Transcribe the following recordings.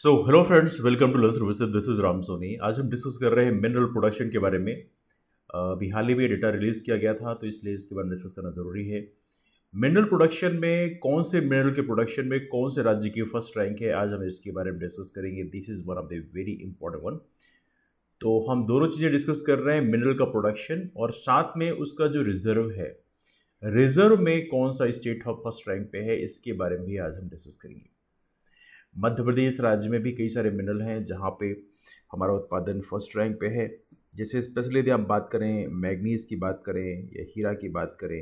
So hello friends, welcome to learn services. This is Ram Soni. आज हम discuss कर रहे हैं मिनरल प्रोडक्शन के बारे में। अभी हाल ही में डेटा रिलीज किया गया था, तो इसलिए इसके बारे में डिस्कस करना जरूरी है। मिनरल प्रोडक्शन में कौन से मिनरल के प्रोडक्शन में कौन से राज्य की फर्स्ट रैंक है, आज हम इसके बारे में डिस्कस करेंगे। This is one of the very important one. तो हम दोनों चीज़ें डिस्कस कर रहे हैं, मिनरल का प्रोडक्शन और साथ में उसका जो रिजर्व है, रिजर्व में कौन सा स्टेट ऑफ फर्स्ट रैंक पे है, इसके बारे में भी आज हम डिस्कस करेंगे। मध्य प्रदेश राज्य में भी कई सारे मिनरल हैं जहाँ पे हमारा उत्पादन फर्स्ट रैंक पे है। जैसे स्पेशली यदि हम बात करें, मैग्नीज की बात करें या हीरा की बात करें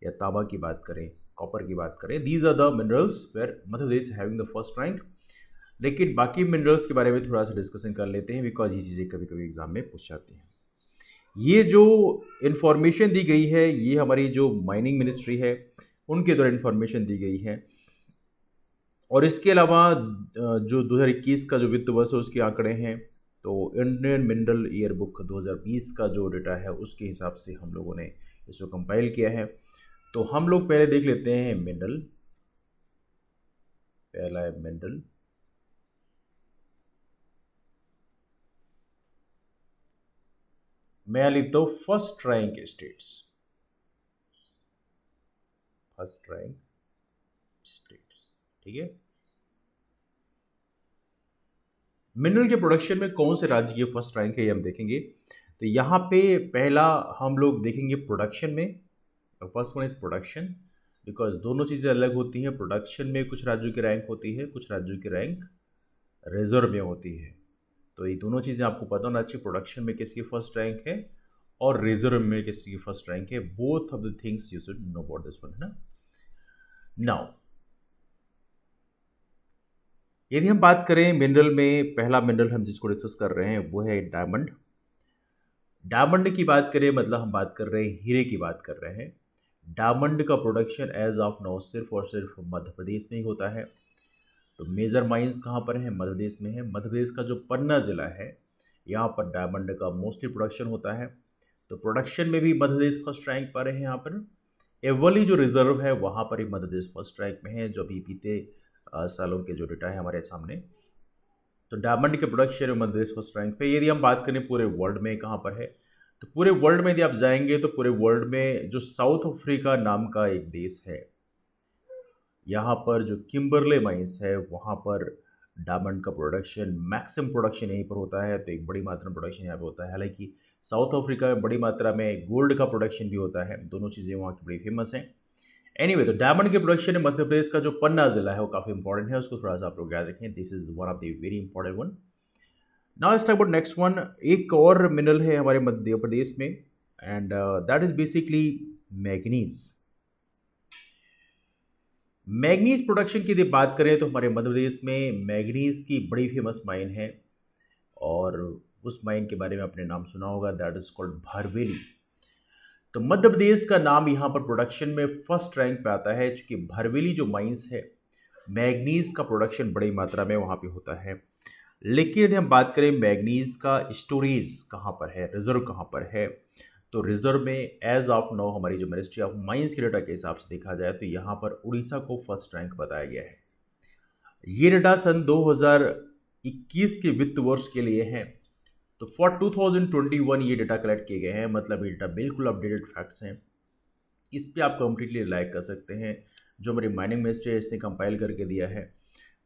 या तांबा की बात करें, कॉपर की बात करें, these are the minerals where Madhya Pradesh having the first rank. लेकिन बाकी मिनरल्स के बारे में थोड़ा सा डिस्कशन कर लेते हैं, बिकॉज ये चीज़ें कभी कभी एग्जाम में पूछ जाती हैं। ये जो इन्फॉर्मेशन दी गई है, ये हमारी जो माइनिंग मिनिस्ट्री है उनके द्वारा इन्फॉर्मेशन दी गई है। और इसके अलावा जो 2021 का जो वित्त वर्ष है उसके आंकड़े हैं, तो इंडियन मिनरल ईयर बुक 2020 का जो डेटा है उसके हिसाब से हम लोगों ने इसको कंपाइल किया है। तो हम लोग पहले देख लेते हैं मिनरल। पहला है मिनरल। मैं लिखता हूँ first rank states. First rank states, ठीक है। मिनरल के प्रोडक्शन में कौन से राज्य की फर्स्ट रैंक है ये हम देखेंगे। तो यहाँ पे पहला हम लोग देखेंगे प्रोडक्शन में। First one is production, because दोनों चीज़ें अलग होती हैं। प्रोडक्शन में कुछ राज्यों की रैंक होती है, कुछ राज्यों की रैंक रिजर्व में होती है। तो ये दोनों चीज़ें आपको पता होना चाहिए, प्रोडक्शन में किसकी फर्स्ट रैंक है और रिजर्व में किसकी फर्स्ट रैंक है। Both of the things you should know about this one, है ना। नाउ यदि हम बात करें मिनरल में, पहला मिनरल हम जिसको डिस्कस कर रहे हैं वो है डायमंड। डायमंड की बात करें मतलब हम बात कर रहे हैं, हीरे की बात कर रहे हैं। डायमंड का प्रोडक्शन एज ऑफ नाउ सिर्फ और सिर्फ मध्य प्रदेश में ही होता है। तो मेजर माइंस कहाँ पर है? मध्य प्रदेश में है। मध्य प्रदेश का जो पन्ना जिला है, यहाँ पर डायमंड का मोस्टली प्रोडक्शन होता है। तो प्रोडक्शन में भी मध्य प्रदेश फर्स्ट रैंक पर है। यहाँ पर एवली जो रिजर्व है वहाँ पर ही मध्य प्रदेश फर्स्ट रैंक में है, जो अभी बीते सालों के जो डेटा है हमारे सामने। तो डायमंड के प्रोडक्शन में मध्य प्रदेश फर्स्ट रैंक पे। यदि हम बात करें पूरे वर्ल्ड में कहाँ पर है, तो पूरे वर्ल्ड में यदि आप जाएंगे तो पूरे वर्ल्ड में जो साउथ अफ्रीका नाम का एक देश है, यहाँ पर जो किम्बरले माइंस है वहाँ पर डायमंड का प्रोडक्शन, मैक्सिमम प्रोडक्शन यहीं पर होता है। तो एक बड़ी मात्रा में प्रोडक्शन यहाँ पे होता है। हालांकि साउथ अफ्रीका में बड़ी मात्रा में गोल्ड का प्रोडक्शन भी होता है। दोनों चीज़ें वहाँ की बड़ी फेमस हैं। एनीवे, तो डायमंड के प्रोडक्शन में मध्य प्रदेश का जो पन्ना जिला है वो काफ़ी इंपॉर्टेंट है, उसको थोड़ा सा आप लोग याद रखें। This is one of the very important one. Now let's talk about next one. एक और मिनरल है हमारे मध्य प्रदेश में, and that is basically manganese. Manganese production की यदि बात करें तो हमारे मध्य प्रदेश में मैग्नीज की बड़ी फेमस माइन है, और उस माइन के बारे में आपने नाम सुना होगा, दैट इज कॉल्ड भरवेली। तो मध्य प्रदेश का नाम यहाँ पर प्रोडक्शन में फर्स्ट रैंक पे आता है, क्योंकि भरवेली जो माइंस है, मैग्नीज का प्रोडक्शन बड़ी मात्रा में वहाँ पे होता है। लेकिन यदि हम बात करें मैग्नीज का स्टोरेज कहाँ पर है, रिजर्व कहाँ पर है, तो रिजर्व में एज ऑफ नाउ हमारी जो मिनिस्ट्री ऑफ माइंस के डेटा के हिसाब से देखा जाए तो यहाँ पर उड़ीसा को फर्स्ट रैंक बताया गया है। ये डेटा सन 2021 के वित्त वर्ष के लिए है। तो फॉर 2021 ये डेटा कलेक्ट किए गए हैं, मतलब ये डेटा बिल्कुल अपडेटेड फैक्ट्स हैं। इस पे आप कंप्लीटली रिलाई कर सकते हैं, जो हमारी माइनिंग मिनिस्ट्री है इसने कंपाइल करके दिया है।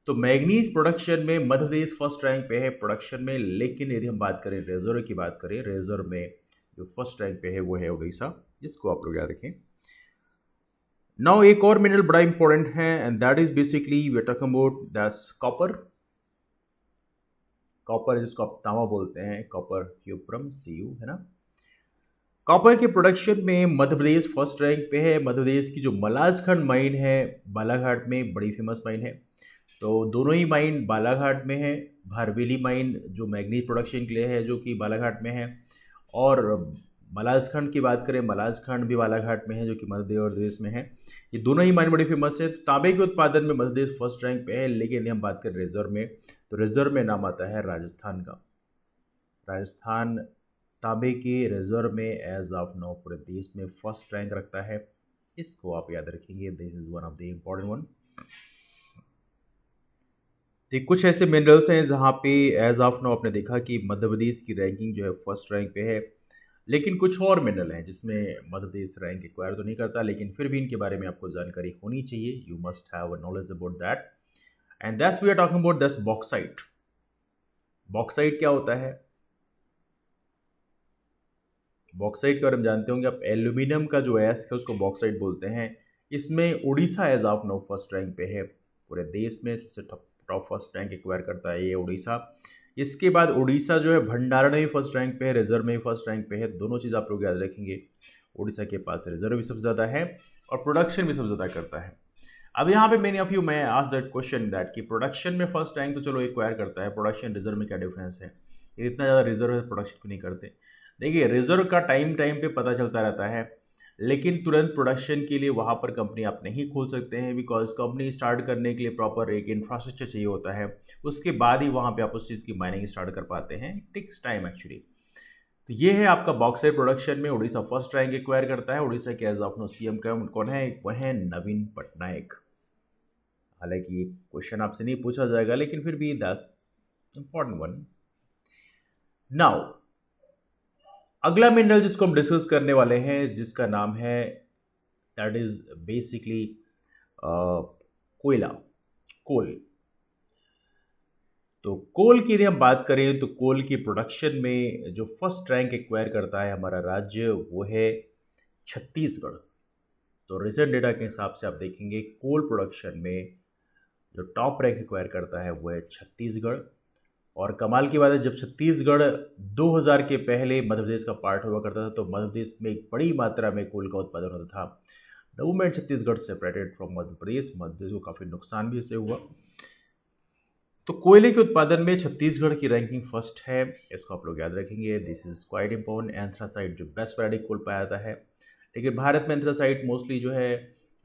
तो मैग्नीज प्रोडक्शन में मध्य प्रदेश फर्स्ट रैंक पे है प्रोडक्शन में। लेकिन यदि हम बात करें रिजर्व की बात करें, रिजर्व में जो फर्स्ट रैंक पे है वो है उड़ीसा, जिसको आप लोग याद रखें। नाउ एक और मिनरल बड़ा इंपॉर्टेंट है, and that is basically we are talking about that's copper. Copper जिसको आप तांबा बोलते हैं, कॉपर क्यूप्रम Cu, है ना। कॉपर के प्रोडक्शन में मध्य प्रदेश फर्स्ट रैंक पे है। मध्य प्रदेश की जो मलाजखंड माइन है बालाघाट में, बड़ी फेमस माइन है। तो दोनों ही माइन बालाघाट में है। भरवेली माइन जो मैग्नीज प्रोडक्शन के लिए है, जो कि बालाघाट में है। और मलाजखंड की बात करें, मलाजखंड भी बालाघाट में है, जो कि मध्य प्रदेश में है। ये दोनों ही माइन बड़ी फेमस है। तांबे के उत्पादन में मध्य प्रदेश फर्स्ट रैंक पे है। लेकिन यदि हम बात करें रिजर्व में, तो रिजर्व में नाम आता है राजस्थान का। राजस्थान तांबे के रिजर्व में एज ऑफ नाउ पूरे देश में फर्स्ट रैंक रखता है। इसको आप याद रखेंगे, this is one of the important one. तो कुछ ऐसे मिनरल्स हैं जहाँ पे एज ऑफ नाउ आपने देखा कि मध्य प्रदेश की रैंकिंग जो है फर्स्ट रैंक पे है, लेकिन कुछ और मिनरल हैं जिसमें मध्य प्रदेश रैंक एक्वायर तो नहीं करता, लेकिन फिर भी इनके बारे में आपको जानकारी होनी चाहिए। You must have a knowledge about that, and that's we are talking about this bauxite. Bauxite क्या होता है? बॉक्साइट के बारे में जानते होंगे आप, एल्यूमिनियम का जो एस्क है उसको बॉक्साइट बोलते हैं। इसमें Orissa as of now first rank पे है, पूरे देश में सबसे टॉप फर्स्ट रैंक एक्वायर करता है ये उड़ीसा। इसके बाद उड़ीसा जो है भंडारण में भी फर्स्ट रैंक पे है, रिजर्व में भी फर्स्ट रैंक पे है। दोनों चीज़ आप लोग याद रखेंगे, उड़ीसा के पास रिजर्व भी सबसे ज़्यादा है और प्रोडक्शन भी सबसे ज़्यादा करता है। अब यहाँ पे मैनी ऑफ यू मैं आज दैट क्वेश्चन दैट कि प्रोडक्शन में फर्स्ट रैंक तो चलो एक्वायर करता है, प्रोडक्शन रिजर्व में क्या डिफरेंस है? ये इतना ज़्यादा रिजर्व है, प्रोडक्शन क्यों नहीं करते? देखिए, रिजर्व का टाइम टाइम पे पता चलता रहता है, लेकिन तुरंत प्रोडक्शन के लिए वहाँ पर कंपनी आप नहीं खोल सकते हैं, बिकॉज कंपनी स्टार्ट करने के लिए प्रॉपर एक इंफ्रास्ट्रक्चर चाहिए होता है। उसके बाद ही वहाँ पे आप उस चीज़ की माइनिंग स्टार्ट कर पाते हैं। Takes time actually. तो ये है आपका बॉक्साइट प्रोडक्शन में उड़ीसा फर्स्ट रैंक एक्वायर करता है। उड़ीसा के एज ऑफ नो सीएम कौन है? वह है नवीन पटनायक। हालांकि ये क्वेश्चन आपसे नहीं पूछा जाएगा, लेकिन फिर भी दैट्स इंपॉर्टेंट वन। नाउ अगला मिनरल जिसको हम डिस्कस करने वाले हैं, जिसका नाम है दैट इज बेसिकली कोयला, कोल। तो कोल की यदि हम बात करें तो कोल की प्रोडक्शन में जो फर्स्ट रैंक एक्वायर करता है हमारा राज्य, वो है छत्तीसगढ़। तो रिसेंट डेटा के हिसाब से आप देखेंगे कोल प्रोडक्शन में जो टॉप रैंक एक्वायर करता है वो है छत्तीसगढ़। और कमाल की बात है, जब छत्तीसगढ़ 2000 के पहले मध्य प्रदेश का पार्ट हुआ करता था तो मध्य प्रदेश में एक बड़ी मात्रा में कोल का उत्पादन होता था। The moment Chhattisgarh separated from Madhya Pradesh को काफ़ी नुकसान भी इससे हुआ। तो कोयले के उत्पादन में छत्तीसगढ़ की रैंकिंग फर्स्ट है, इसको आप लोग याद रखेंगे। This is quite important. Anthracite जो बेस्ट वैरायटी कोल पाया जाता है, लेकिन भारत में एंथ्रासाइट मोस्टली जो है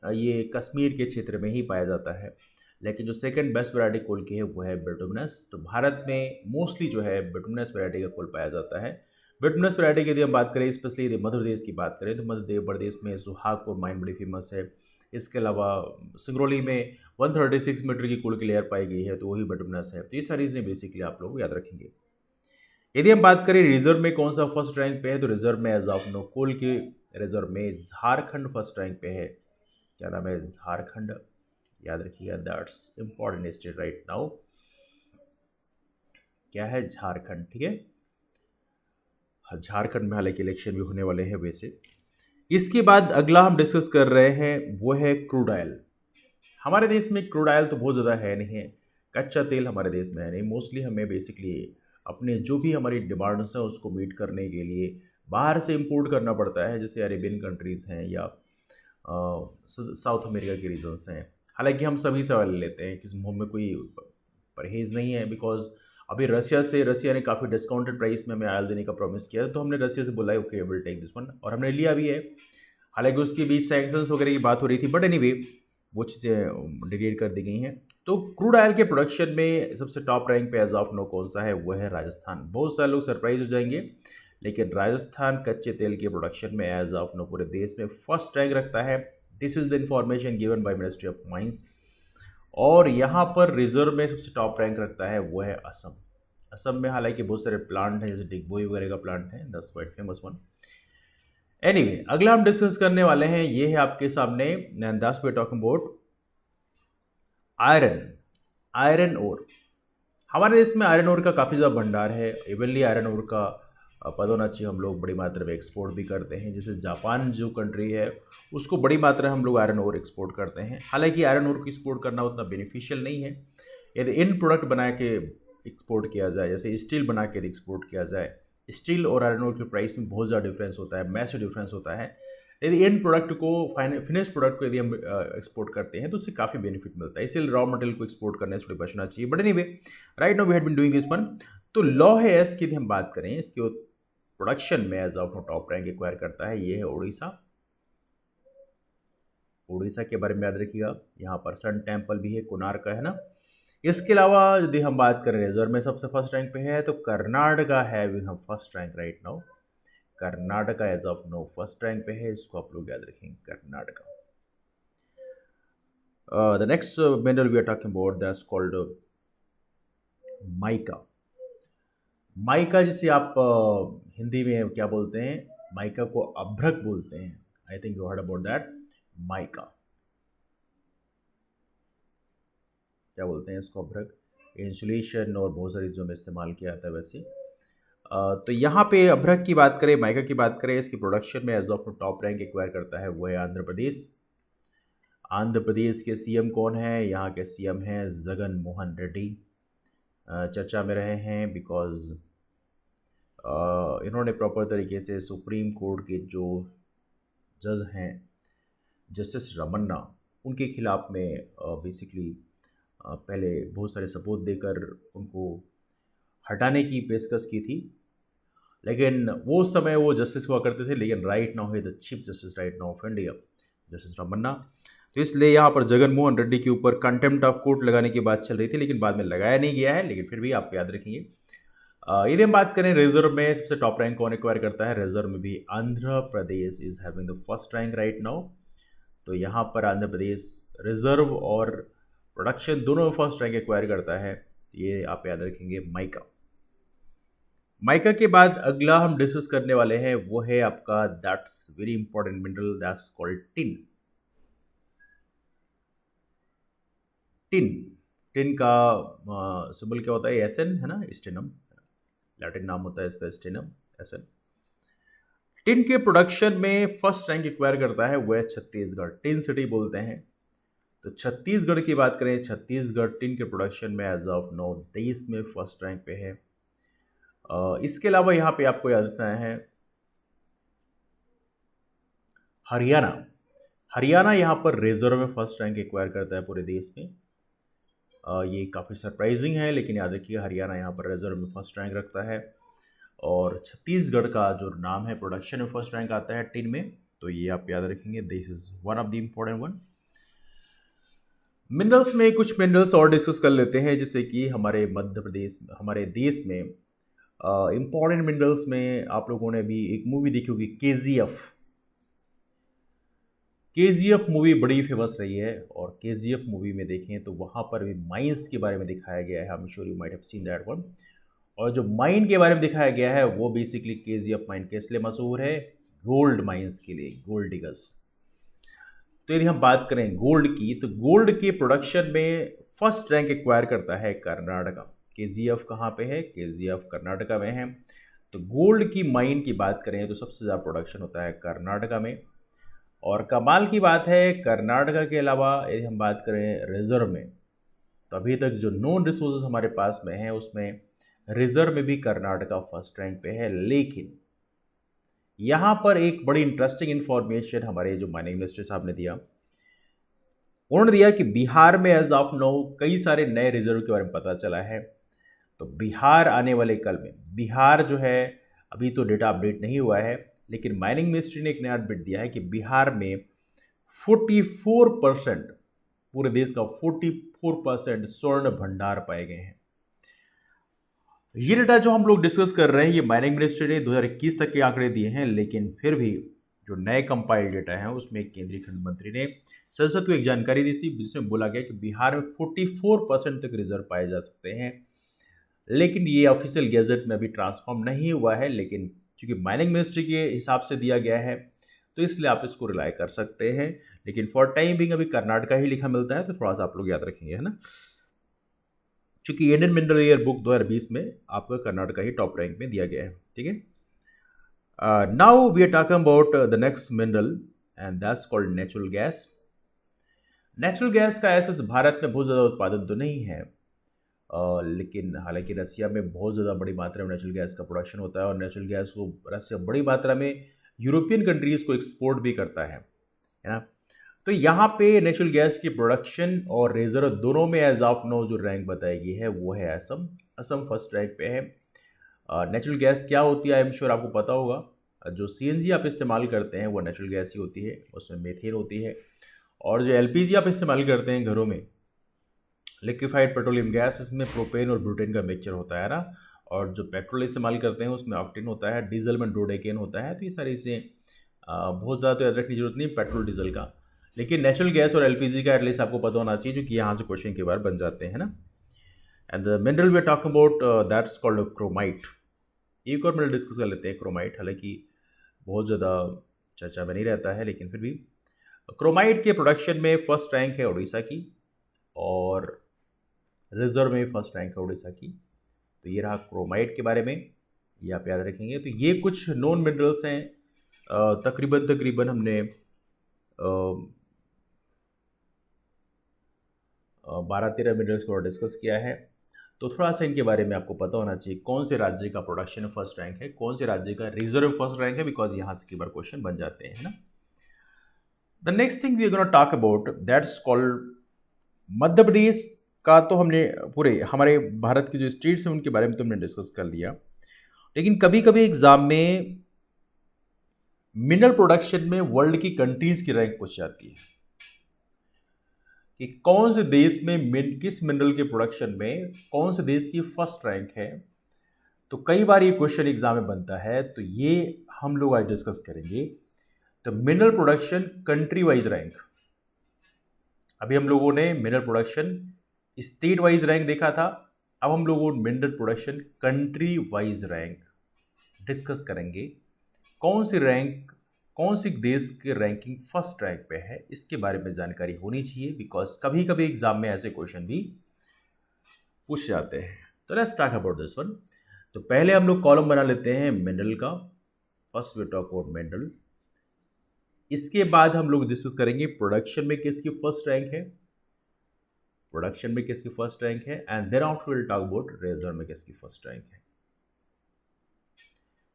ये कश्मीर के क्षेत्र में ही पाया जाता है, लेकिन जो सेकंड बेस्ट वैरायटी कोल की है वो है बिटुमिनस। तो भारत में मोस्टली जो है बिटुमिनस वैरायटी का कोल पाया जाता है। बिटुमिनस वैरायटी की यदि हम बात करें, स्पेशली यदि मध्य प्रदेश की बात करें, तो मध्य प्रदेश में सुहागपुर माइन बड़ी फेमस है। इसके अलावा सिंगरौली में 136 मीटर की कोल की लेयर पाई गई है, तो वही बिटुमिनस है। तो ये सारी चीज़ें बेसिकली आप लोग याद रखेंगे। यदि हम बात करें रिजर्व में कौन सा फर्स्ट रैंक पे है, तो रिजर्व में एज ऑफ नो कोल के रिजर्व में झारखंड फर्स्ट रैंक पे है। क्या नाम है? झारखंड। याद रखिएगा, that's important state right now. क्या है? झारखंड। ठीक है, झारखंड में हालांकि इलेक्शन भी होने वाले हैं वैसे। इसके बाद अगला हम डिस्कस कर रहे हैं वो है क्रूड ऑयल। हमारे देश में क्रूड ऑयल तो बहुत ज़्यादा है नहीं है, कच्चा तेल हमारे देश में है नहीं। मोस्टली हमें बेसिकली अपने जो भी हमारी डिमांड्स हैं उसको मीट करने के लिए बाहर से इंपोर्ट करना पड़ता है, जैसे अरेबियन कंट्रीज़ हैं या साउथ अमेरिका के रीजन्स हैं। हालांकि हम सभी से ऑयल लेते हैं, किसी मुँह में कोई परहेज़ नहीं है, बिकॉज अभी रसिया ने काफ़ी डिस्काउंटेड प्राइस में हमें ऑयल देने का प्रॉमिस किया, तो हमने रसिया से बोला okay will take this one, और हमने लिया भी है। हालांकि उसके बीच सैंक्शंस वगैरह की बात हो रही थी, बट एनीवे वो चीज़ें डिलीट कर दी गई हैं। तो क्रूड ऑयल के प्रोडक्शन में सबसे टॉप रैंक पे एज ऑफ नो कौन सा है? वो है राजस्थान। बहुत सारे लोग सरप्राइज हो जाएंगे, लेकिन राजस्थान कच्चे तेल के प्रोडक्शन में एज ऑफ नो पूरे देश में फर्स्ट रैंक रखता है। This is the information given by ministry of mines. और यहाँ पर रिजर्व में सबसे टॉप रैंक रखता है वो है असम। असम में हालांकि बहुत सारे प्लांट हैं, जैसे डिगबोई वगैरह का प्लांट है, that's quite famous one. Anyway, अगला हम डिस्कस करने वाले हैं, ये है आपके सामने, that's we are talking about iron. Iron ore. हमारे देश में आयरन ओर का काफ़ी ज़्यादा भंडार है। इवनली आयरन ओर का पदोनाची हम लोग बड़ी मात्रा में एक्सपोर्ट भी करते हैं। जैसे जापान जो कंट्री है उसको बड़ी मात्रा में हम लोग आयरन ओर एक्सपोर्ट करते हैं। हालांकि आयरन ओर को एक्सपोर्ट करना उतना बेनिफिशियल नहीं है। यदि इन प्रोडक्ट बना के एक्सपोर्ट किया जाए, जैसे स्टील बना के एक्सपोर्ट किया जाए, स्टील और आयरन ओर के प्राइस में बहुत ज़्यादा डिफरेंस होता है, मैसिव डिफरेंस होता है। यदि एंड प्रोडक्ट को फिनिश प्रोडक्ट को यदि हम एक्सपोर्ट करते हैं तो उससे काफ़ी बेनिफिट मिलता है, इसलिए रॉ मटेरियल को एक्सपोर्ट करने से थोड़ी बचना चाहिए। But anyway, right now we had been doing this one. तो लॉ है एस की यदि हम बात करें, इसके प्रोडक्शन में as of top rank acquire करता है, ये है उड़ीसा। उड़ीसा के बारे में याद रखिएगा, यहाँ पर सन टेम्पल भी है, कोणार्क का है ना। इसके अलावा यदि हम बात करें रिजर्व में सबसे फर्स्ट रैंक पे है, तो कर्नाटका है वी हम first rank right now. Karnataka as of no first rank पे है, इसको आप लोग याद रखेंगे, Karnataka. The next mineral we are talking about that's called mica. Mica जिसे आप हिंदी में क्या बोलते हैं, माइका को अभ्रक बोलते हैं। I think you heard about that. Mica क्या बोलते हैं इसको, अभ्रक, इंसुलेशन और बहुत सारी चीज़ों में इस्तेमाल किया जाता है वैसे। तो यहाँ पे अभ्रक की बात करें, माइका की बात करें, इसकी प्रोडक्शन में as of top rank acquire करता है वो है आंध्र प्रदेश। आंध्र प्रदेश के सीएम कौन है, यहाँ के सीएम हैं जगन मोहन रेड्डी। चर्चा में रहे हैं बिकॉज इन्होंने प्रॉपर तरीके से सुप्रीम कोर्ट के जो जज हैं जस्टिस रमन्ना, उनके खिलाफ में बेसिकली पहले बहुत सारे सबूत देकर उनको हटाने की पेशकश की थी, लेकिन वो उस समय वो जस्टिस हुआ करते थे। लेकिन राइट नाउ है the chief justice right now of India, justice Ramana. तो इसलिए यहाँ पर जगन मोहन रेड्डी के ऊपर कंटेम्प्ट ऑफ कोर्ट लगाने की बात चल रही थी, लेकिन बाद में लगाया नहीं गया है। लेकिन फिर भी आप याद रखेंगे। यदि हम बात करें रिजर्व में सबसे टॉप रैंक कौन एक्वायर करता है, रिजर्व में भी Andhra Pradesh is having the first rank right now. तो यहाँ पर आंध्र प्रदेश रिजर्व और प्रोडक्शन दोनों में फर्स्ट रैंक एक्वायर करता है। ये आप याद रखेंगे माइका। माइका के बाद अगला हम डिस्कस करने वाले हैं वो है आपका that's very important mineral, that's called tin. Tin, tin का सिंबल क्या होता है, एसएन है ना, स्टेनम, लैटिन नाम होता है इसका स्टेनम, एसएन। टिन के प्रोडक्शन में फर्स्ट रैंक एक्वायर करता है वह छत्तीसगढ़, टिन सिटी बोलते हैं। तो छत्तीसगढ़ की बात करें, छत्तीसगढ़ टिन के प्रोडक्शन में एज ऑफ नो देश में फर्स्ट रैंक पे है। इसके अलावा यहाँ पे आपको याद रखना है हरियाणा। हरियाणा यहाँ पर रिजर्व में फर्स्ट रैंक एक्वायर करता है पूरे देश में। ये काफ़ी सरप्राइजिंग है, लेकिन याद रखिए हरियाणा यहाँ पर रिजर्व में फर्स्ट रैंक रखता है। और छत्तीसगढ़ का जो नाम है प्रोडक्शन में फर्स्ट रैंक आता है टिन में। तो ये आप याद रखेंगे, this is one of the important one. Minerals में कुछ मिनरल्स और डिस्कस कर लेते हैं, जैसे कि हमारे मध्य प्रदेश, हमारे देश में इम्पॉर्टेंट मिनरल्स में आप लोगों ने भी एक मूवी देखी होगी केजीएफ। केजीएफ मूवी बड़ी फेमस रही है, और केजीएफ मूवी में देखें तो वहाँ पर भी माइंस के बारे में दिखाया गया है। I am sure you might have seen that one. और जो माइन के बारे में दिखाया गया है वो बेसिकली केजीएफ माइन किस लिए मशहूर है, गोल्ड माइंस के लिए, गोल्ड डिगर्स। तो यदि हम बात करें गोल्ड की, तो गोल्ड के प्रोडक्शन में फर्स्ट रैंक एक्वायर करता है कर्नाटका। केजीएफ कहाँ पे है, केजीएफ कर्नाटका में है। तो गोल्ड की माइन की बात करें तो सबसे ज़्यादा प्रोडक्शन होता है कर्नाटका में। और कमाल की बात है, कर्नाटका के अलावा यदि हम बात करें रिजर्व में, तो अभी तक जो नोन रिसोर्सेज हमारे पास में है उसमें रिजर्व में भी कर्नाटका फर्स्ट रैंक पे है। लेकिन यहाँ पर एक बड़ी इंटरेस्टिंग इंफॉर्मेशन हमारे जो माइनिंग मिनिस्टर साहब ने दिया, उन्होंने दिया कि बिहार में एज ऑफ नो कई सारे नए रिजर्व के बारे में पता चला है। तो बिहार आने वाले कल में, बिहार जो है अभी तो डेटा अपडेट नहीं हुआ है, लेकिन माइनिंग मिनिस्ट्री ने एक नया अपडेट दिया है कि बिहार में 44%, पूरे देश का 44% स्वर्ण भंडार पाए गए हैं। ये डेटा जो हम लोग डिस्कस कर रहे हैं ये माइनिंग मिनिस्ट्री ने 2021 तक के आंकड़े दिए हैं, लेकिन फिर भी जो नए कंपाइल्ड डेटा है उसमें केंद्रीय खंड मंत्री ने संसद को एक जानकारी दी थी, जिसमें बोला गया कि बिहार में 44% तक रिजर्व पाए जा सकते हैं। लेकिन ये ऑफिशियल गैजेट में अभी ट्रांसफॉर्म नहीं हुआ है, लेकिन क्योंकि माइनिंग मिनिस्ट्री के हिसाब से दिया गया है तो इसलिए आप इसको रिलाय कर सकते हैं। लेकिन फॉर टाइम बिंग अभी कर्नाटका ही लिखा मिलता है, तो थोड़ा सा आप लोग याद रखेंगे, है ना। चूंकि इंडियन मिनरल ईयर बुक 2020 में आपका कर्नाटका ही टॉप रैंक में दिया गया है, ठीक है। Now we are talking about the next mineral and that's called natural gas. Natural gas का ऐसा भारत में बहुत ज़्यादा उत्पादन तो नहीं है, लेकिन हालांकि रसिया में बहुत ज़्यादा बड़ी मात्रा में नेचुरल गैस का प्रोडक्शन होता है, और नेचुरल गैस को रसिया बड़ी मात्रा में यूरोपियन कंट्रीज़ को एक्सपोर्ट भी करता है ना। तो यहाँ पे नेचुरल गैस की प्रोडक्शन और रिजर्व दोनों में एज ऑफ नो जो रैंक बताई गई है वो है असम। असम फर्स्ट रैंक पे है। नेचुरल गैस क्या होती है, आई एम श्योर आपको पता होगा। जो सीएनजी आप इस्तेमाल करते हैं वो नेचुरल गैस ही होती है, उसमें मीथेन होती है। और जो एलपीजी आप इस्तेमाल करते हैं घरों में, लिक्विफाइड पेट्रोलियम गैस, इसमें प्रोपेन और ब्यूटेन का मिक्सचर होता है ना। और जो पेट्रोल इस्तेमाल करते हैं उसमें ऑक्टेन होता है, डीजल में डोडेकेन होता है। तो ये सारी चीज़ें बहुत ज़्यादा तो याद रखने की जरूरत नहीं पेट्रोल डीजल का, लेकिन नेचुरल गैस और एलपीजी का एटलीस्ट आपको पता होना चाहिए, जो कि यहाँ से क्वेश्चन के बार बन जाते हैं ना। And the mineral we are talking about that's called chromite. एक और मिनरल डिस्कस कर लेते हैं, क्रोमाइट। हालांकि बहुत ज़्यादा चर्चा में नहीं रहता है, लेकिन फिर भी क्रोमाइट के प्रोडक्शन में फर्स्ट रैंक है उड़ीसा की, और रिजर्व में फर्स्ट रैंक है उड़ीसा की। तो ये रहा क्रोमाइट के बारे में, ये आप याद रखेंगे। तो ये कुछ नॉन मिनरल्स हैं, तकरीबन हमने 12-13 मिनरल्स को डिस्कस किया है। तो थोड़ा सा इनके बारे में आपको पता होना चाहिए, कौन से राज्य का प्रोडक्शन फर्स्ट रैंक है, कौन से राज्य का रिजर्व फर्स्ट रैंक है, बिकॉज यहाँ से कई बार क्वेश्चन बन जाते हैं, है ना। The next thing we are gonna talk about that's called Madhya Pradesh का। तो हमने पूरे हमारे भारत के जो स्टेट्स हैं उनके बारे में तो हमने डिस्कस कर लिया, लेकिन कभी कभी एग्जाम में मिनरल प्रोडक्शन में वर्ल्ड की कंट्रीज की रैंक पूछ जाती है कि कौन से देश में किस मिनरल के प्रोडक्शन में कौन से देश की फर्स्ट रैंक है। तो कई बार ये क्वेश्चन एग्जाम में बनता है, तो ये हम लोग आज डिस्कस करेंगे। तो mineral production country wise rank, अभी हम लोगों ने mineral production state wise rank देखा था, अब हम लोगों mineral production country wise rank discuss करेंगे। कौन सी रैंक, कौन सी देश की रैंकिंग फर्स्ट रैंक पे है, इसके बारे में जानकारी होनी चाहिए, बिकॉज कभी कभी एग्जाम में ऐसे क्वेश्चन भी पूछ जाते हैं। तो let's talk about this one. तो पहले हम लोग कॉलम बना लेते हैं मिनरल का, first we talk about mineral. इसके बाद हम लोग डिस्कस करेंगे प्रोडक्शन में किसकी फर्स्ट रैंक है, प्रोडक्शन में किसकी फर्स्ट रैंक है, and then after will talk about reserve में किसकी फर्स्ट रैंक है।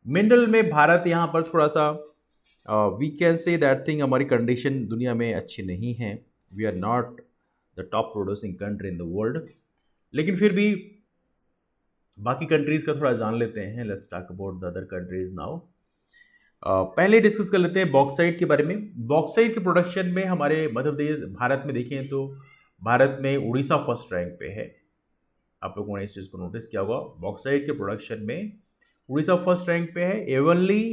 मिनरल में भारत यहाँ पर थोड़ा सा we can say that thing, हमारी कंडीशन दुनिया में अच्छी नहीं है, we are not the top producing country in the world. लेकिन फिर भी बाकी कंट्रीज़ का थोड़ा जान लेते हैं। Let's talk about the other countries now. पहले डिस्कस कर लेते हैं बॉक्साइट के बारे में। बॉक्साइट के प्रोडक्शन में हमारे मध्य प्रदेश, भारत में देखें तो भारत में उड़ीसा फर्स्ट रैंक पे है। आप लोगों ने इस चीज़ को नोटिस किया होगा, बॉक्साइट के प्रोडक्शन में उड़ीसा फर्स्ट रैंक पे है। एवनली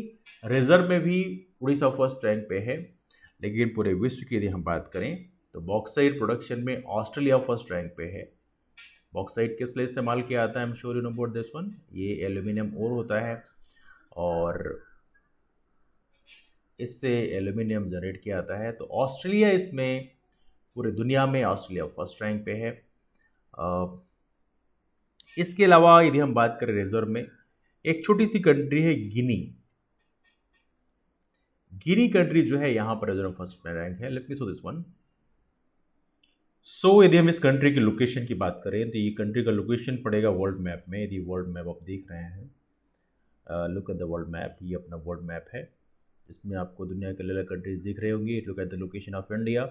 रिजर्व में भी उड़ीसा फर्स्ट रैंक पे है। लेकिन पूरे विश्व की यदि हम बात करें तो बॉक्साइट प्रोडक्शन में ऑस्ट्रेलिया फर्स्ट रैंक पे है। बॉक्साइट किस लिए इस्तेमाल किया जाता है, I am sure you know about this one. ये एल्यूमिनियम ओर होता है और इससे एल्यूमिनियम जनरेट किया जाता है। तो ऑस्ट्रेलिया इसमें पूरे दुनिया में ऑस्ट्रेलिया फर्स्ट रैंक पे है। इसके अलावा यदि हम बात करें रिजर्व में, एक छोटी सी कंट्री है गिनी। गिनी कंट्री जो है यहाँ पर रिजर्व फर्स्ट में रैंक है। Let me show this one. So यदि हम इस कंट्री की लोकेशन की बात करें तो ये कंट्री का लोकेशन पड़ेगा वर्ल्ड मैप में। यदि वर्ल्ड मैप आप देख रहे हैं, look at the world map, ये अपना वर्ल्ड मैप है, इसमें आपको दुनिया के अलग अलग कंट्रीज दिख रहे होंगे। Look at the location of India,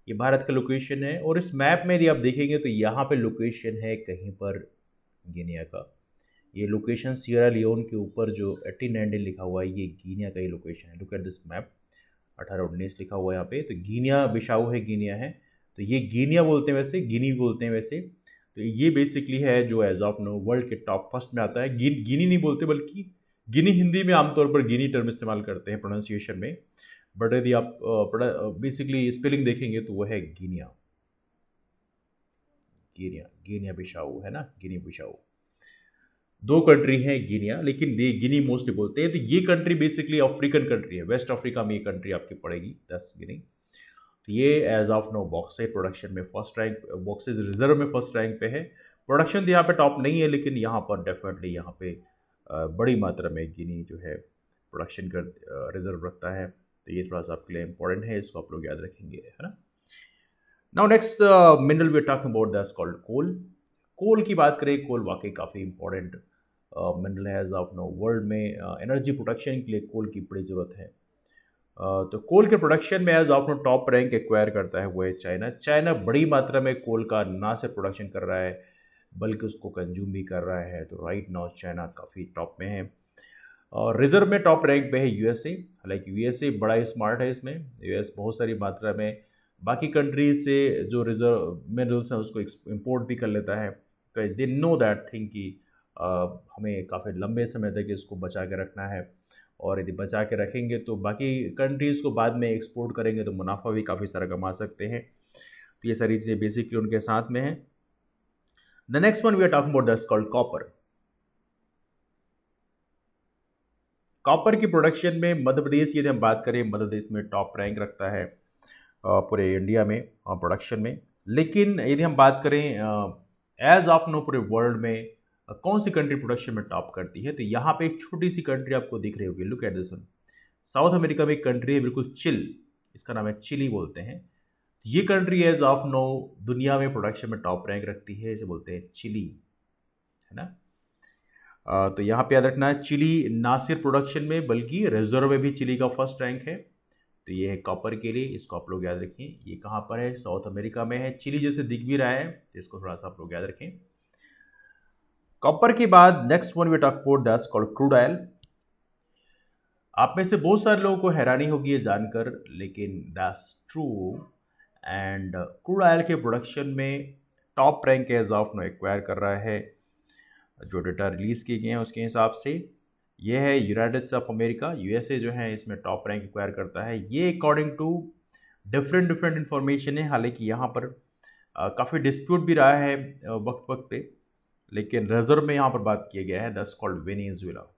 ये भारत का लोकेशन है। और इस मैप में यदि आप देखेंगे तो यहाँ पे लोकेशन है कहीं पर गिनिया का। ये लोकेशन सियरा लियोन के ऊपर जो 1819 लिखा हुआ है, ये गिनिया का ही लोकेशन है। लुक एट दिस मैप, 1819 लिखा हुआ है यहाँ पे। तो गिनिया बिशाऊ है, गिनिया है, तो ये गिनिया बोलते हैं, वैसे गिनी बोलते हैं वैसे। तो ये बेसिकली है जो एज ऑफ नो वर्ल्ड के टॉप फर्स्ट में आता है। गिनी नहीं बोलते, बल्कि गिनी हिंदी में आमतौर पर गिनी टर्म इस्तेमाल करते हैं प्रोनाउंसिएशन में, बट यदि आप बेसिकली स्पेलिंग देखेंगे तो वह है गिनिया। गिनिया, गिनिया बिशाऊ है ना, गिनी बिशाऊ। दो कंट्री हैं गिनिया, लेकिन ये गिनी मोस्टली बोलते हैं। तो ये कंट्री बेसिकली अफ्रीकन कंट्री है, वेस्ट अफ्रीका में ये कंट्री आपकी पड़ेगी, दस गिनी। तो ये as of no bauxite production में फर्स्ट रैंक, बॉक्साइट रिजर्व में फर्स्ट रैंक पे है। प्रोडक्शन तो यहाँ पे टॉप नहीं है, लेकिन यहाँ पर डेफिनेटली यहाँ पे बड़ी मात्रा में गिनी जो है प्रोडक्शन कर रिजर्व रखता है। तो ये थोड़ा सा आपके लिए इंपॉर्टेंट है, इसको आप लोग याद रखेंगे, है ना। Now next mineral we are talking about that's called coal. Coal की बात करें, कोल वाकई काफ़ी इंपॉर्टेंट मिनरल है एज ऑफ नो वर्ल्ड में। एनर्जी प्रोडक्शन के लिए कोल की बड़ी ज़रूरत है। तो कोल के प्रोडक्शन में as of no top rank acquire करता है वो है चाइना। चाइना बड़ी मात्रा में कोल का ना सिर्फ प्रोडक्शन कर रहा है बल्कि उसको कंज्यूम भी कर रहा है। तो राइट नाउ चाइना काफ़ी टॉप में है। और रिजर्व में टॉप रैंक पे है यूएसए। हालांकि यूएसए बड़ा ही स्मार्ट है, इसमें यूएस बहुत सारी मात्रा में बाकी कंट्रीज से जो रिजर्व मिनरल्स हैं उसको इम्पोर्ट भी कर लेता है। दे नो दैट थिंग कि हमें काफ़ी लंबे समय तक इसको बचा के रखना है, और यदि बचा के रखेंगे तो बाकी कंट्रीज़ को बाद में एक्सपोर्ट करेंगे तो मुनाफा भी काफ़ी सारा कमा सकते हैं। तो ये सारी चीज़ें बेसिकली उनके साथ में हैं। The next one we are talking about that's called copper. Copper की प्रोडक्शन में मध्य प्रदेश की यदि हम बात करें, मध्य प्रदेश में टॉप रैंक रखता है पूरे इंडिया में प्रोडक्शन में। लेकिन यदि हम बात करें एज ऑफ नो पूरे वर्ल्ड में कौन सी कंट्री प्रोडक्शन में टॉप करती है, तो यहाँ पे एक छोटी सी कंट्री आपको दिख रही होगी, look at this one. South America में एक कंट्री है बिल्कुल चिल, इसका नाम है चिली बोलते हैं। ये कंट्री एज ऑफ नो दुनिया में प्रोडक्शन में टॉप रैंक रखती है, इसे बोलते हैं चिली, है ना। तो यहाँ पे याद रखना है, चिली ना सिर्फ प्रोडक्शन में बल्कि रिजर्व में भी चिली का फर्स्ट रैंक है। तो ये है कॉपर के लिए, इसको आप लोग याद रखें। ये कहाँ पर है, साउथ अमेरिका में है, चिली जैसे दिख भी रहा है, तो इसको थोड़ा सा आप लोग याद रखें। कॉपर के बाद next one we talk about that's called crude oil. आप में से बहुत सारे लोगों को हैरानी होगी ये जानकर, लेकिन that's true. And crude oil के प्रोडक्शन में top rank as of no acquire कर रहा है, जो डेटा रिलीज किए गए हैं उसके हिसाब से ये है United states of America, USA जो है इसमें टॉप रैंक एक्वायर करता है। ये अकॉर्डिंग टू डिफरेंट इन्फॉर्मेशन है, हालांकि यहाँ पर काफ़ी डिस्प्यूट भी रहा है वक्त वक्त पे, लेकिन रिजर्व में यहाँ पर बात किया गया है, दैट्स कॉल्ड वेनेजुएला।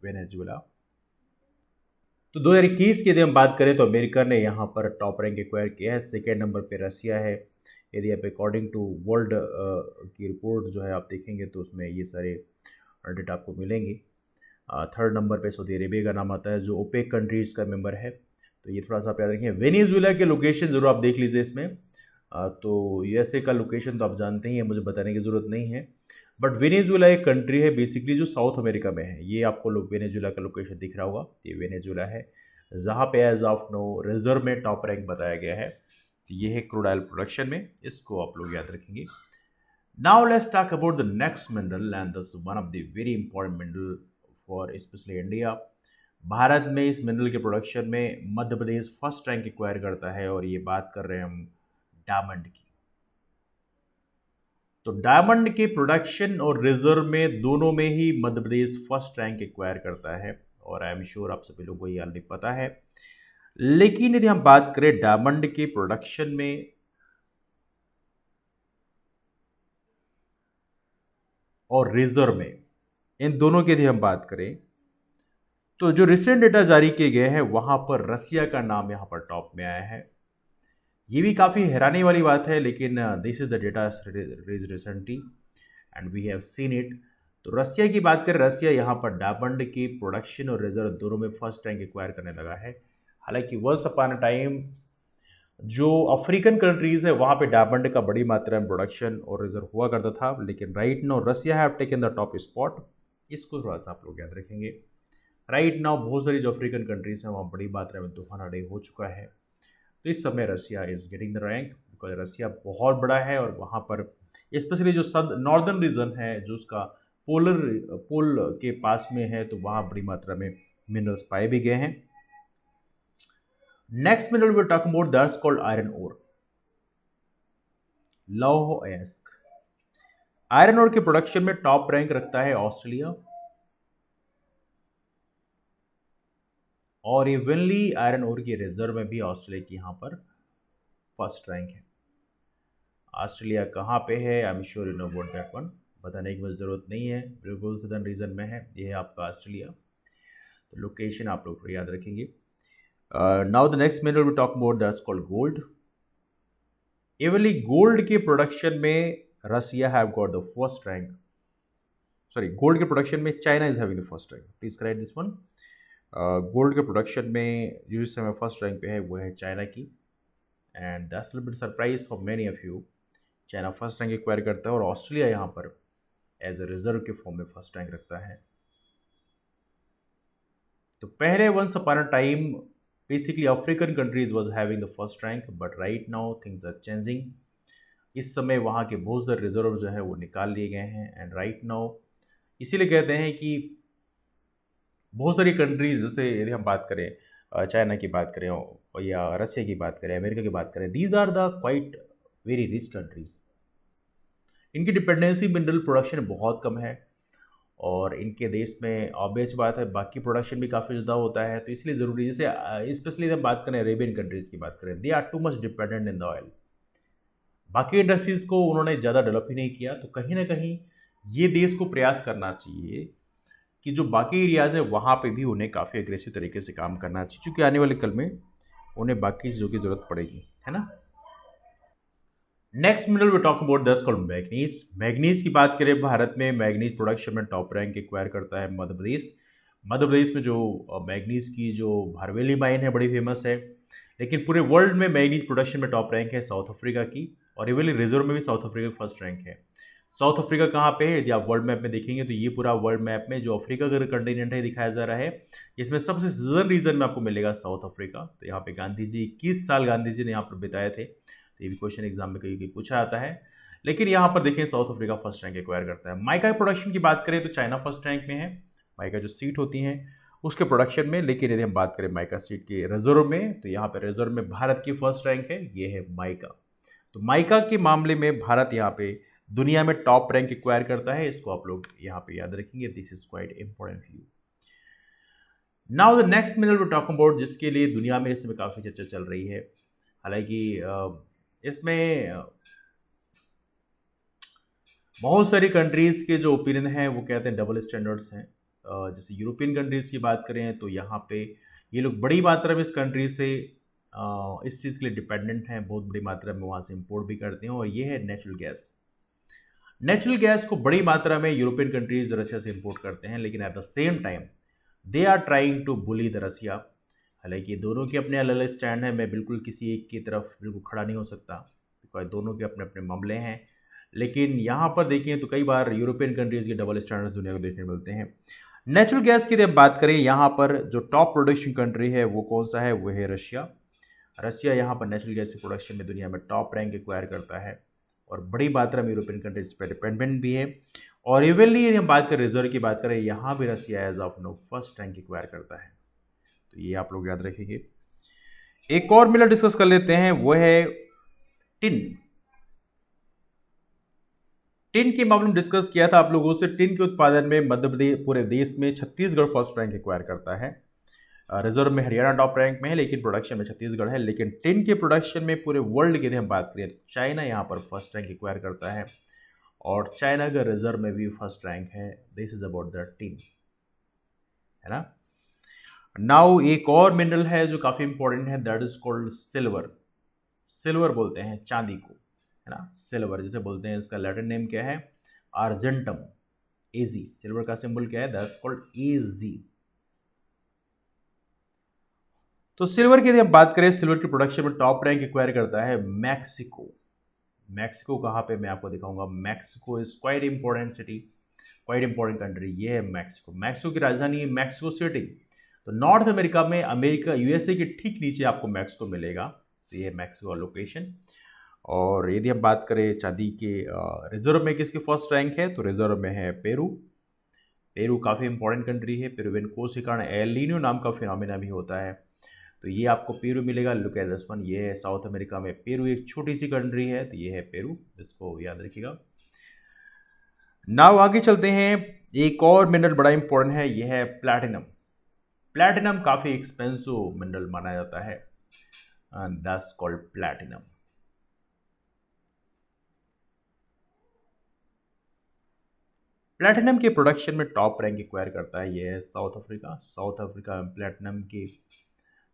वेनेजुएला। तो 2021 की यदि हम बात करें तो अमेरिका ने यहाँ पर टॉप रैंक एक्वायर किया है, सेकेंड नंबर पे रसिया है। यदि आप अकॉर्डिंग टू वर्ल्ड की रिपोर्ट जो है आप देखेंगे तो उसमें ये सारे डेटा आपको मिलेंगे। थर्ड नंबर पे सऊदी अरेबिया का नाम आता है, जो ओपेक कंट्रीज़ का मेंबर है। तो ये थोड़ा सा आप याद रखें। वेनेजुएला के लोकेशन ज़रूर आप देख लीजिए इसमें। तो यूएसए का लोकेशन तो आप जानते ही हैं, मुझे बताने की ज़रूरत नहीं है। बट वेनेजुएला एक कंट्री है बेसिकली जो साउथ अमेरिका में है। ये आपको वेनेजुएला का लोकेशन दिख रहा होगा, ये वेनेजुएला है, जहाँ पे एज ऑफ नो रिजर्व में टॉप रैंक बताया गया है। तो ये है क्रूड ऑयल प्रोडक्शन में, इसको आप लोग याद रखेंगे। Now let's talk about the next mineral, and this one of the very important mineral for specially India. Bharat में इस मिनरल के प्रोडक्शन में मध्य प्रदेश फर्स्ट रैंक एक्वायर करता है, और ये बात कर रहे हैं हम डायमंड की। तो डायमंड के प्रोडक्शन और रिजर्व में दोनों में ही Madhya Pradesh first rank acquire करता है, और आई एम श्योर आप सभी लोगों को ये ऑलरेडी पता है। लेकिन यदि हम बात करें डायमंड के प्रोडक्शन में और रिजर्व में, इन दोनों की यदि हम बात करें तो जो रिसेंट डेटा जारी किए गए हैं वहां पर रसिया का नाम यहां पर टॉप में आया है। ये भी काफ़ी हैरानी वाली बात है, लेकिन this is the data release recently and we have seen it. तो रसिया की बात करें, रसिया यहाँ पर डायमंड की प्रोडक्शन और रिजर्व दोनों में फर्स्ट रैंक एक्वायर करने लगा है। हालांकि वंस अपॉन अ टाइम जो अफ्रीकन कंट्रीज़ है वहाँ पे डायमंड का बड़ी मात्रा में प्रोडक्शन और रिजर्व हुआ करता था, लेकिन right now Russia have taken the top spot. इसको थोड़ा सा आप लोग याद रखेंगे। राइट नाउ बहुत सारी जो अफ्रीकन कंट्रीज़ हैं वहाँ बड़ी मात्रा में तूफान अड़े हो चुका है। तो इस समय Russia is getting the rank, because Russia बहुत बड़ा है, और वहाँ पर स्पेशली जो नॉर्दर्न रीजन है जो उसका पोल के पास में है, तो वहाँ बड़ी मात्रा में मिनरल्स पाए भी गए हैं। Next mineral we talk about that's called iron ore, लौह अयस्क। आयरन ओर के प्रोडक्शन में टॉप रैंक रखता है ऑस्ट्रेलिया, और इवनली आयरन ओर की रिजर्व में भी ऑस्ट्रेलिया की यहाँ पर फर्स्ट रैंक है। ऑस्ट्रेलिया कहाँ पे है, I am sure you know about that one, बताने की मुझे ज़रूरत नहीं है, बिल्कुल सदर्न रीजन में है, ये है आपका ऑस्ट्रेलिया। तो लोकेशन आप लोग याद रखेंगे। Now the next mineral we talk about that's called gold. Evenly gold के प्रोडक्शन में Russia have got the first rank, sorry gold के प्रोडक्शन में China is having the first rank, please correct this one. Gold के production में जिस समय first rank पे है वो है चाइना की, and that's little bit surprise for many of you. China first rank acquire करता है, और ऑस्ट्रेलिया यहाँ पर एज ए रिजर्व के फॉर्म में फर्स्ट रैंक रखता है। तो पहले once upon a time basically African countries was having the first rank, but right now things are changing. इस समय वहाँ के बहुत सारे रिजर्व जो है वो निकाल लिए गए हैं, एंड राइट नाउ इसीलिए कहते हैं कि बहुत सारी कंट्रीज, जैसे यदि हम बात करें चाइना की बात करें या रसिया की बात करें, अमेरिका की बात करें, these are the quite very rich countries. इनकी डिपेंडेंसी मिनरल प्रोडक्शन बहुत कम है, और इनके देश में ऑब्वियस बात है बाकी प्रोडक्शन भी काफ़ी ज़्यादा होता है, तो इसलिए ज़रूरी जैसे स्पेशली जब बात करें अरेबियन कंट्रीज़ की बात करें, they are too much dependent in the oil. बाकी इंडस्ट्रीज़ को उन्होंने ज़्यादा डेवलप ही नहीं किया, तो कहीं ना कहीं ये देश को प्रयास करना चाहिए कि जो बाकी एरियाज़ है वहाँ पे भी उन्हें काफ़ी अग्रेसिव तरीके से काम करना चाहिए, क्योंकि आने वाले कल में उन्हें बाकी चीज़ों की ज़रूरत पड़ेगी, है ना। Next mineral we talk about that's called manganese. Manganese की बात करें, भारत में मैग्नीज प्रोडक्शन में टॉप रैंक एक्वायर करता है मध्य प्रदेश। मध्य प्रदेश में जो मैग्नीज की जो भारवेली माइन है बड़ी फेमस है, लेकिन पूरे वर्ल्ड में मैग्नीज प्रोडक्शन में टॉप रैंक है साउथ अफ्रीका की, और रिवेली रिजर्व में भी साउथ अफ्रीका का फर्स्ट रैंक है। साउथ अफ्रीका कहाँ पे है, यदि आप वर्ल्ड मैप में देखेंगे तो ये पूरा वर्ल्ड मैप में जो अफ्रीका का कंटिनेंट है दिखाया जा रहा है, इसमें सबसे सदर्न रीजन में आपको मिलेगा साउथ अफ्रीका। तो यहाँ पे गांधी जी 21 साल गांधी जी ने यहाँ पर बिताए थे, तो ये भी क्वेश्चन एग्जाम में कहीं कहीं पूछा जाता है। लेकिन यहाँ पर देखें south Africa first rank acquire करता है। माइका प्रोडक्शन की बात करें तो चाइना फर्स्ट रैंक में है, माइका जो सीट होती हैं उसके प्रोडक्शन में। लेकिन यदि हम बात करें माइका सीट के रिजर्व में, तो यहाँ पर रिजर्व में भारत की फर्स्ट रैंक है, ये है माइका। तो माइका के मामले में भारत यहाँ पे दुनिया में टॉप रैंक एक्वायर करता है, इसको आप लोग यहाँ पे याद रखेंगे, this is quite important for you. Now the next mineral we talk about, जिसके लिए दुनिया में इस समय काफ़ी चर्चा चल रही है। हालांकि इसमें बहुत सारी कंट्रीज़ के जो ओपिनियन है वो कहते हैं डबल स्टैंडर्ड्स हैं। जैसे यूरोपियन कंट्रीज़ की बात करें तो यहाँ पे ये लोग बड़ी मात्रा में इस कंट्री से इस चीज़ के लिए डिपेंडेंट हैं, बहुत बड़ी मात्रा में वहाँ से इंपोर्ट भी करते हैं, और ये है नेचुरल गैस। नेचुरल गैस को बड़ी मात्रा में यूरोपियन कंट्रीज रशिया से इंपोर्ट करते हैं, लेकिन at the same time they are trying to bully the Russia. हालांकि दोनों के अपने अलग अलग स्टैंड हैं, मैं बिल्कुल किसी एक की तरफ बिल्कुल खड़ा नहीं हो सकता, बिकॉज दोनों के अपने अपने मामले हैं। लेकिन यहाँ पर देखें तो कई बार यूरोपियन कंट्रीज़ के डबल स्टैंडर्ड्स दुनिया को देखने मिलते हैं। नेचुरल गैस की जब बात करें, यहाँ पर जो टॉप प्रोडक्शन कंट्री है वो कौन सा है, वो है रशिया। रशिया यहाँ पर नेचुरल गैस के प्रोडक्शन में दुनिया में टॉप रैंक एक्वायर करता है, और बड़ी मात्रा में यूरोपियन कंट्रीज पर डिपेंडेंट भी है। और इवनली यदि हम बात करें रिजर्व की बात करें, यहाँ भी Russia as of no first rank acquire करता है, तो ये आप लोग याद रखेंगे। एक और मिनरल डिस्कस कर लेते हैं, वो है टिन। टिन के मामले में डिस्कस किया था आप लोगों से, टिन के उत्पादन में मध्य प्रदेश पूरे देश में छत्तीसगढ़ फर्स्ट रैंक एक्वायर करता है। रिजर्व में हरियाणा टॉप रैंक में है, लेकिन प्रोडक्शन में छत्तीसगढ़ है। लेकिन टिन के प्रोडक्शन में पूरे वर्ल्ड की हम बात करें, चाइना यहाँ पर फर्स्ट रैंक एक्वायर करता है, और चाइना का रिजर्व में भी फर्स्ट रैंक है। This is about the tin, है ना। नाउ एक और मिनरल है जो काफी इंपॉर्टेंट है, that is called silver. Silver बोलते हैं चांदी को, है ना, सिल्वर जिसे बोलते हैं, इसका लैटिन नेम क्या है, आर्जेंटम, एजी। सिल्वर का सिंबल क्या है, दैट्स कॉल्ड एजी। तो सिल्वर की यदि हम बात करें, सिल्वर की प्रोडक्शन में टॉप रैंक एक्वायर करता है मैक्सिको। मैक्सिको कहाँ पे, मैं आपको दिखाऊंगा। Mexico is quite important city, quite important country, ये है मैक्सिको। मैक्सिको की राजधानी है मैक्सिको सिटी। तो नॉर्थ अमेरिका में, अमेरिका यूएसए के ठीक नीचे आपको मैक्सिको मिलेगा, तो ये है मैक्सिको लोकेशन। और यदि हम बात करें चांदी के रिजर्व में किसकी फर्स्ट रैंक है, तो रिजर्व में है पेरू। पेरू काफ़ी इंपॉर्टेंट कंट्री है, पेरुवियन कोस्ट के कारण एल नीनो नाम का फिनोमिना भी होता है, तो ये आपको पेरू मिलेगा। लुक एट दिस वन, ये है साउथ अमेरिका में पेरू, एक छोटी सी कंट्री है, तो ये है पेरू, इसको याद रखिएगा। नाउ आगे चलते हैं, एक और मिनरल बड़ा इंपॉर्टेंट है, ये है प्लैटिनम। प्लैटिनम काफ़ी एक्सपेंसिव मिनरल माना जाता है, दैट्स कॉल्ड प्लैटिनम। प्लैटिनम के प्रोडक्शन में टॉप रैंक एक्वायर करता है, ये है साउथ अफ्रीका। साउथ अफ्रीका में प्लैटिनम की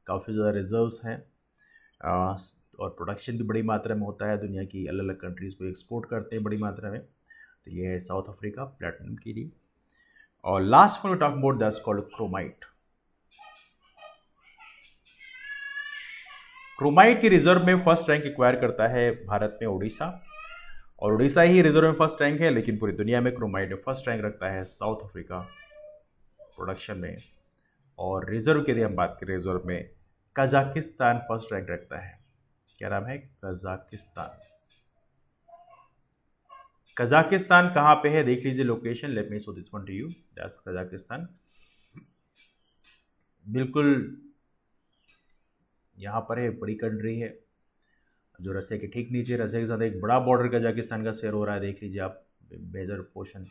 काफ़ी ज़्यादा रिजर्व्स हैं, और प्रोडक्शन भी बड़ी मात्रा में होता है, दुनिया की अलग अलग कंट्रीज़ को एक्सपोर्ट करते हैं बड़ी मात्रा में, तो ये है साउथ अफ्रीका प्लैटिनम के लिए। और लास्ट में talk about that's called chromite. Chromite की रिजर्व में फर्स्ट रैंक एक्वायर करता है भारत में उड़ीसा, और उड़ीसा ही रिजर्व में फर्स्ट रैंक है, लेकिन पूरी दुनिया में क्रोमाइट में फर्स्ट रैंक रखता है साउथ अफ्रीका प्रोडक्शन में। और रिजर्व के लिए हम बात करें, रिजर्व में कजाकिस्तान फर्स्ट रैंक रखता है। क्या नाम है, कजाकिस्तान। कजाकिस्तान कहाँ पे है, देख लीजिए location, late me show this one two you, that's Kazakhstan. बिल्कुल यहाँ पर है, बड़ी कंट्री है जो रसिया के ठीक नीचे, रसिया के साथ एक बड़ा बॉर्डर कजाकिस्तान का शेयर हो रहा है, देख लीजिए आप, major portion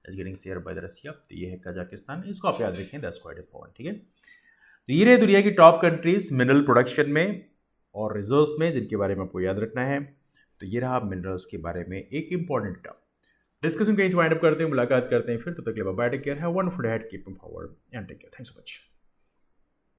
is getting share by the Russia. तो ये है कजाकिस्तान, इसको आप याद रखें, दैट्स क्वाइट इंपॉर्टेंट, ठीक है। तो ये रहे दुनिया की टॉप कंट्रीज मिनरल प्रोडक्शन में और रिजर्व्स में, जिनके बारे में आपको याद रखना है। तो ये रहा मिनरल्स के बारे में एक इंपॉर्टेंट टर्म। डिस्कशन कहीं से वाइंड अप करते हैं, मुलाकात करते हैं फिर, तब तक के लिए bye, take care, have wonderful day, keep moving forward and take care, thanks so much.